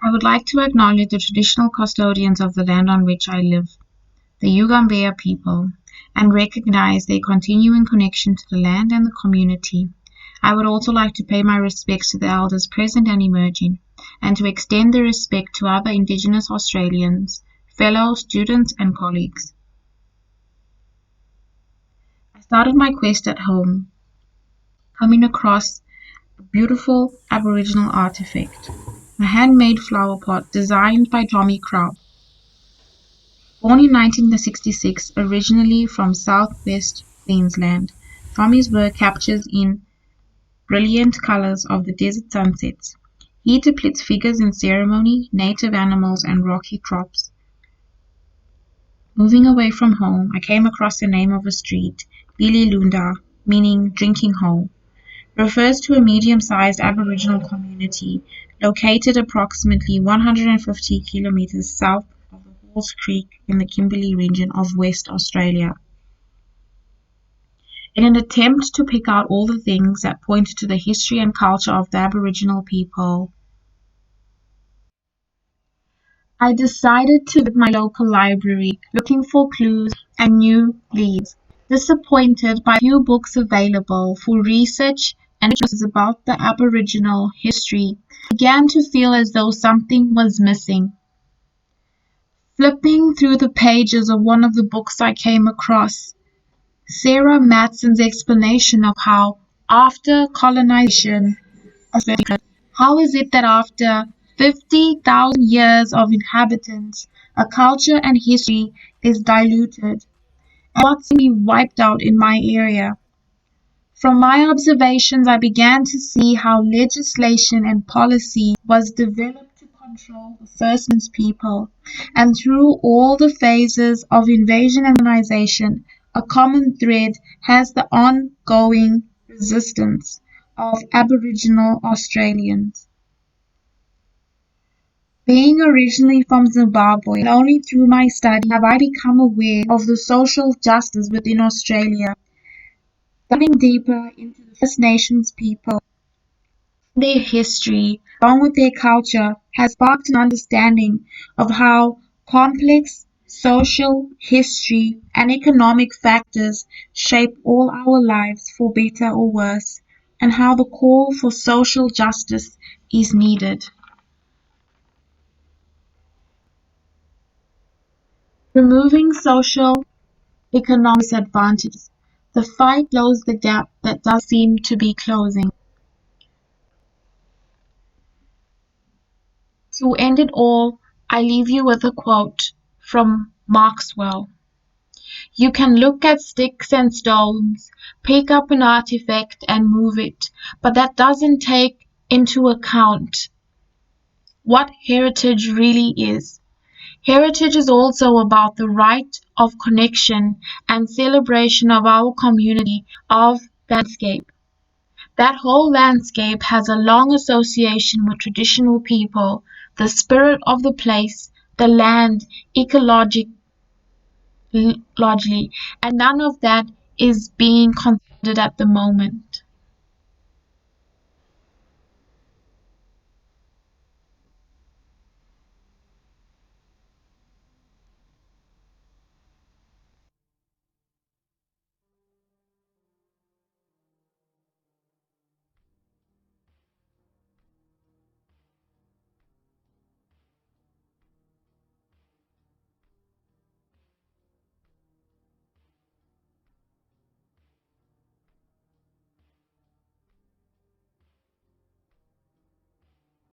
I would like to acknowledge the traditional custodians of the land on which I live, the Yugambeh people, and recognize their continuing connection to the land and the community. I would also like to pay my respects to the elders present and emerging, and to extend the respect to other Indigenous Australians, fellow students and colleagues. I started my quest at home, coming across a beautiful Aboriginal artifact, a handmade flower pot designed by Tommy Crow. Born in 1966, originally from southwest Queensland, Tommy's work captures in brilliant colors of the desert sunsets. He depicts figures in ceremony, native animals, and rocky crops. Moving away from home, I came across the name of a street, Billy Lunda, meaning drinking hole. Refers to a medium-sized Aboriginal community located approximately 150 kilometers south of the Halls Creek in the Kimberley region of West Australia. In an attempt to pick out all the things that point to the history and culture of the Aboriginal people, I decided to visit my local library, looking for clues and new leads. Disappointed by few books available for research and interest about the Aboriginal history, I began to feel as though something was missing. Flipping through the pages of one of the books I came across, Sarah Matson's explanation of how, after colonization, how is it that after 50,000 years of inhabitants, a culture and history is diluted, and what's to be wiped out in my area? From my observations, I began to see how legislation and policy was developed to control the First Nations people, and through all the phases of invasion and colonization, a common thread has the ongoing resistance of Aboriginal Australians. Being originally from Zimbabwe, only through my study have I become aware of the social justice within Australia. Diving deeper into the First Nations people, their history, along with their culture, has sparked an understanding of how complex social, history, and economic factors shape all our lives for better or worse, and how the call for social justice is needed. Removing social economic disadvantages, the fight closes the gap that does seem to be closing. To end it all, I leave you with a quote from Maxwell. You can look at sticks and stones, pick up an artifact and move it, but that doesn't take into account what heritage really is. Heritage is also about the right of connection and celebration of our community of landscape. That whole landscape has a long association with traditional people, the spirit of the place, the land, ecologically, and none of that is being considered at the moment.